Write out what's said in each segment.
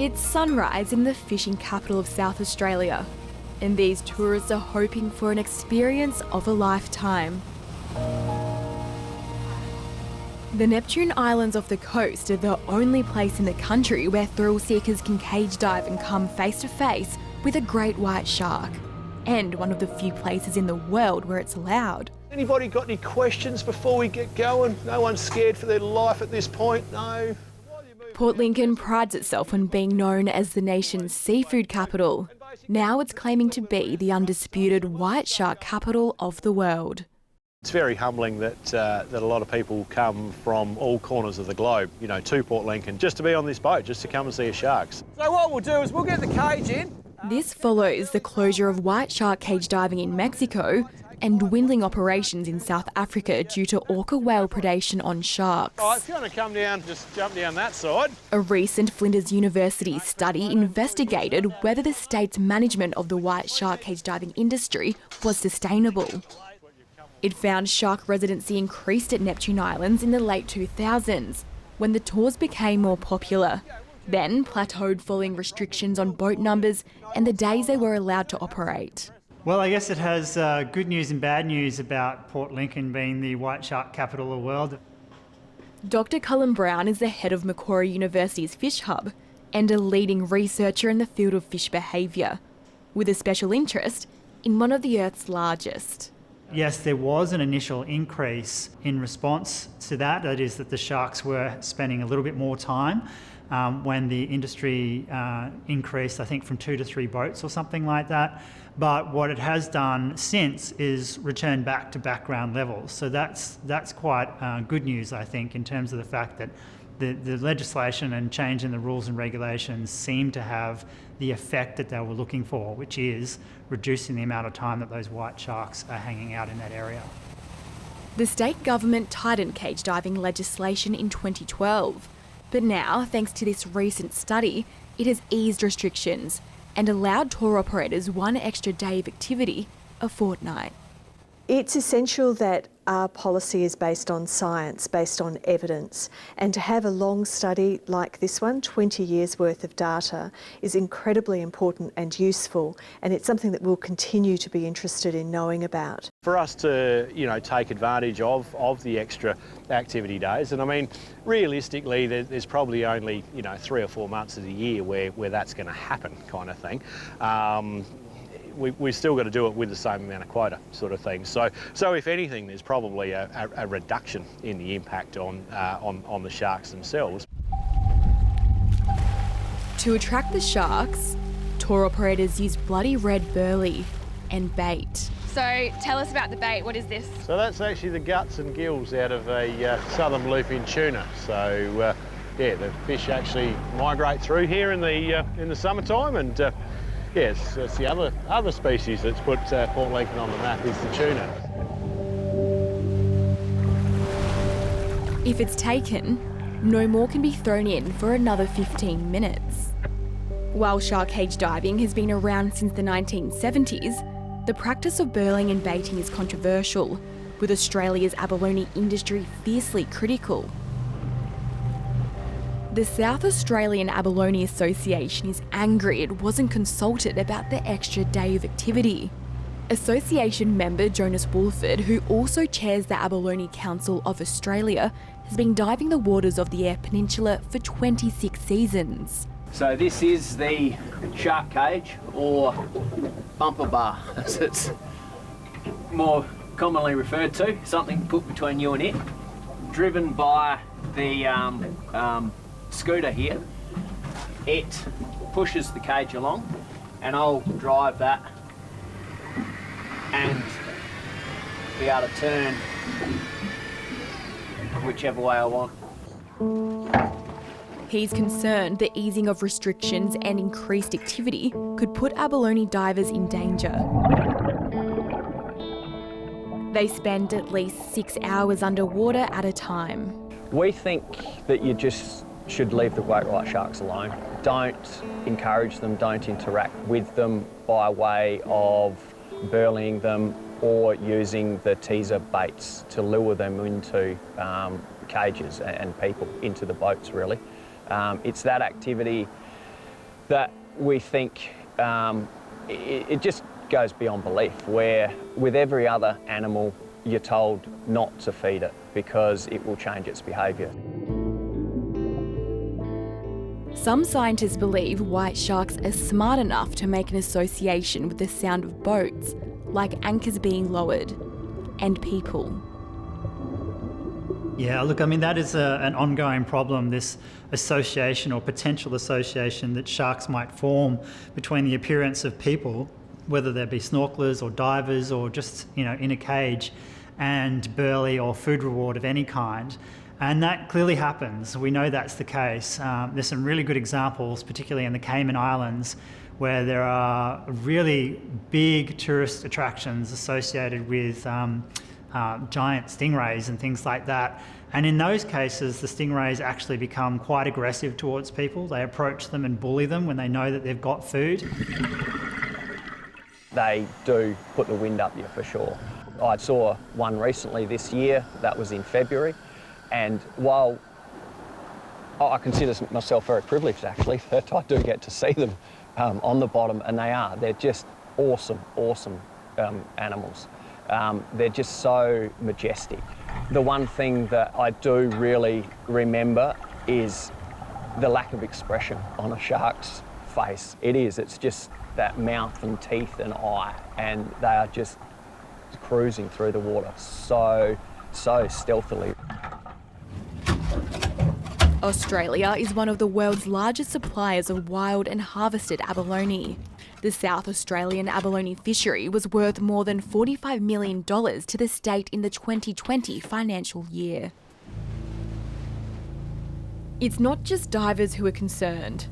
It's sunrise in the fishing capital of South Australia, and these tourists are hoping for an experience of a lifetime. The Neptune Islands off the coast are the only place in the country where thrill seekers can cage dive and come face to face with a great white shark, and one of the few places in the world where it's allowed. Anybody got any questions before we get going? No one's scared for their life at this point, no? Port Lincoln prides itself on being known as the nation's seafood capital. Now it's claiming to be the undisputed white shark capital of the world. It's very humbling that a lot of people come from all corners of the globe, you know, to Port Lincoln just to be on this boat, just to come and see the sharks. So what we'll do is we'll get the cage in. This follows the closure of white shark cage diving in Mexico and dwindling operations in South Africa due to orca whale predation on sharks. Oh, if you want to come down, just jump down that side. A recent Flinders University study investigated whether the state's management of the white shark cage diving industry was sustainable. It found shark residency increased at Neptune Islands in the late 2000s, when the tours became more popular, then plateaued following restrictions on boat numbers and the days they were allowed to operate. Well, I guess it has good news and bad news about Port Lincoln being the white shark capital of the world. Dr. Cullen Brown is the head of Macquarie University's Fish Hub and a leading researcher in the field of fish behaviour, with a special interest in one of the Earth's largest. Yes, there was an initial increase in response to that. That is that the sharks were spending a little bit more time when the industry increased, I think, from 2 to 3 boats or something like that. But what it has done since is return back to background levels. So that's quite good news, I think, in terms of the fact that the legislation and change in the rules and regulations seem to have the effect that they were looking for, which is reducing the amount of time that those white sharks are hanging out in that area. The state government tightened cage diving legislation in 2012, but now, thanks to this recent study, it has eased restrictions and allowed tour operators one extra day of activity a fortnight. It's essential that our policy is based on science, based on evidence, and to have a long study like this one, 20 years worth of data, is incredibly important and useful, and it's something that we'll continue to be interested in knowing about. For us to, you know, take advantage of the extra activity days, and I mean, realistically, there's probably only, you know, 3 or 4 months of the year where that's going to happen, kind of thing. We've still got to do it with the same amount of quota, sort of thing. So if anything, there's probably a reduction in the impact on the sharks themselves. To attract the sharks, tour operators use bloody red burley and bait. So tell us about the bait. What is this? So that's actually the guts and gills out of a southern bluefin tuna. So yeah, the fish actually migrate through here in the summertime, and yes, it's the other species that's put Port Lincoln on the map is the tuna. If it's taken, no more can be thrown in for another 15 minutes. While shark cage diving has been around since the 1970s, the practice of burling and baiting is controversial, with Australia's abalone industry fiercely critical. The South Australian Abalone Association is angry it wasn't consulted about the extra day of activity. Association member Jonas Woolford, who also chairs the Abalone Council of Australia, has been diving the waters of the Eyre Peninsula for 26 seasons. So this is the shark cage, or bumper bar, as it's more commonly referred to, something put between you and it, driven by the scooter here. It pushes the cage along, and I'll drive that and be able to turn whichever way I want. He's concerned the easing of restrictions and increased activity could put abalone divers in danger. They spend at least 6 hours underwater at a time. We think that you just should leave the great white sharks alone. Don't encourage them, don't interact with them by way of burling them or using the teaser baits to lure them into cages and people into the boats, really. It's that activity that we think it just goes beyond belief, where with every other animal you're told not to feed it because it will change its behaviour. Some scientists believe white sharks are smart enough to make an association with the sound of boats, like anchors being lowered, and people. Yeah, look, I mean, that is an ongoing problem, this association or potential association that sharks might form between the appearance of people, whether they be snorkelers or divers or just, in a cage, and burley or food reward of any kind. And that clearly happens. We know that's the case. There's some really good examples, particularly in the Cayman Islands, where there are really big tourist attractions associated with giant stingrays and things like that. And in those cases, the stingrays actually become quite aggressive towards people. They approach them and bully them when they know that they've got food. They do put the wind up you for sure. I saw one recently this year, that was in February, and while I consider myself very privileged actually that I do get to see them on the bottom, and they're just awesome animals. They're just so majestic. The one thing that I do really remember is the lack of expression on a shark's face. It's just that mouth and teeth and eye, and they are just cruising through the water so stealthily. Australia is one of the world's largest suppliers of wild and harvested abalone. The South Australian abalone fishery was worth more than $45 million to the state in the 2020 financial year. It's not just divers who are concerned.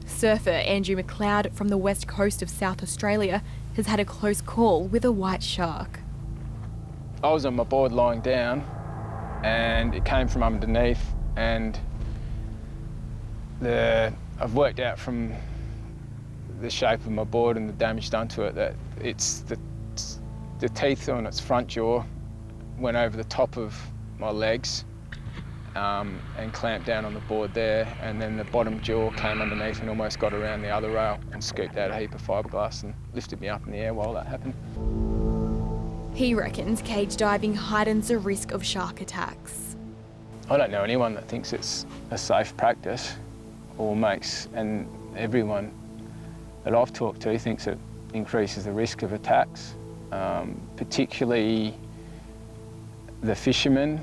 Surfer Andrew McLeod from the west coast of South Australia has had a close call with a white shark. I was on my board lying down and it came from underneath, and I've worked out from the shape of my board and the damage done to it that it's the teeth on its front jaw went over the top of my legs and clamped down on the board there, and then the bottom jaw came underneath and almost got around the other rail and scooped out a heap of fiberglass and lifted me up in the air while that happened. He reckons cage diving heightens the risk of shark attacks. I don't know anyone that thinks it's a safe practice and everyone that I've talked to thinks it increases the risk of attacks, particularly the fishermen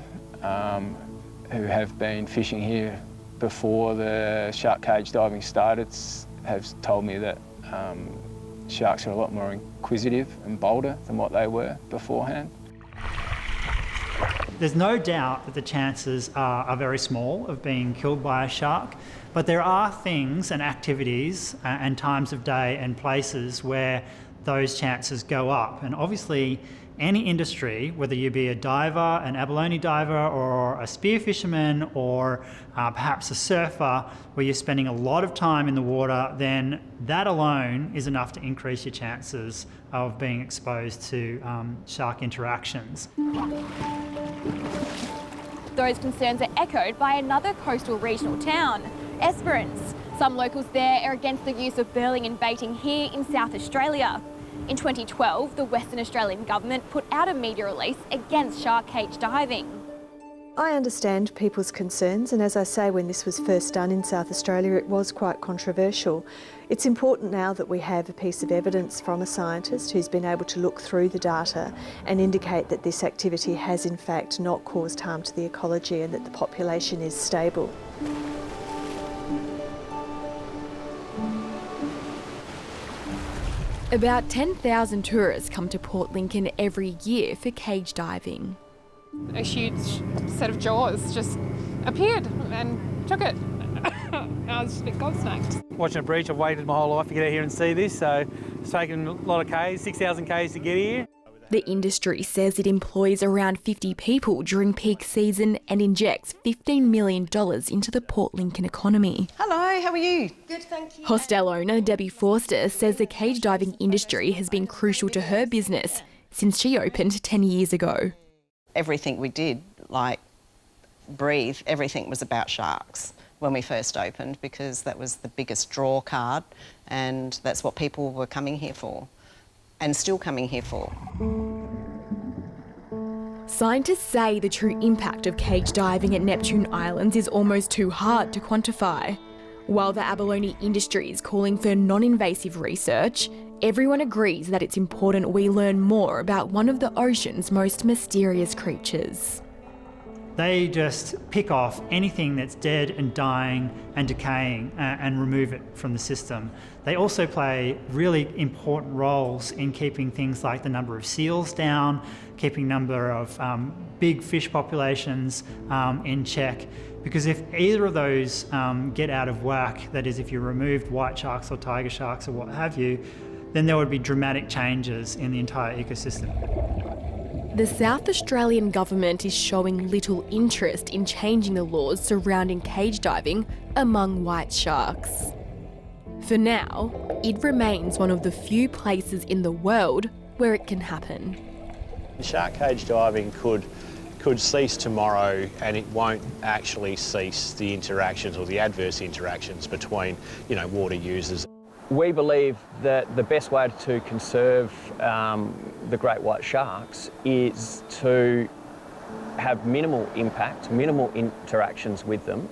who have been fishing here before the shark cage diving started have told me that sharks are a lot more inquisitive and bolder than what they were beforehand. There's no doubt that the chances are very small of being killed by a shark, but there are things and activities and times of day and places where those chances go up. And obviously, any industry, whether you be a diver, an abalone diver, or a spear fisherman, or perhaps a surfer, where you're spending a lot of time in the water, then that alone is enough to increase your chances of being exposed to shark interactions. Those concerns are echoed by another coastal regional town, Esperance. Some locals there are against the use of burling and baiting here in South Australia. In 2012, the Western Australian government put out a media release against shark cage diving. I understand people's concerns, and as I say, when this was first done in South Australia, it was quite controversial. It's important now that we have a piece of evidence from a scientist who's been able to look through the data and indicate that this activity has in fact not caused harm to the ecology and that the population is stable. About 10,000 tourists come to Port Lincoln every year for cage diving. A huge set of jaws just appeared and took it. I was just a bit gobsmacked. Watching a breach, I've waited my whole life to get out here and see this, so it's taken a lot of Ks, 6,000 Ks to get here. The industry says it employs around 50 people during peak season and injects $15 million into the Port Lincoln economy. Hello, how are you? Good, thank you. HOSTEL owner Debi Forster says the cage diving industry has been crucial to her business since she opened 10 years ago. Everything we did, like breathe, everything was about sharks. when we first opened, because that was the biggest draw card and that's what people were coming here for and still coming here for. Scientists say the true impact of cage diving at Neptune Islands is almost too hard to quantify. While the abalone industry is calling for non-invasive research, everyone agrees that it's important we learn more about one of the ocean's most mysterious creatures. They just pick off anything that's dead and dying and decaying and remove it from the system. They also play really important roles in keeping things like the number of seals down, keeping number of big fish populations in check. Because if either of those get out of whack, that is if you removed white sharks or tiger sharks or what have you, then there would be dramatic changes in the entire ecosystem. The South Australian government is showing little interest in changing the laws surrounding cage diving among white sharks. For now, it remains one of the few places in the world where it can happen. Shark cage diving could cease tomorrow and it won't actually cease the interactions or the adverse interactions between, water users. We believe that the best way to conserve the great white sharks is to have minimal impact, minimal interactions with them.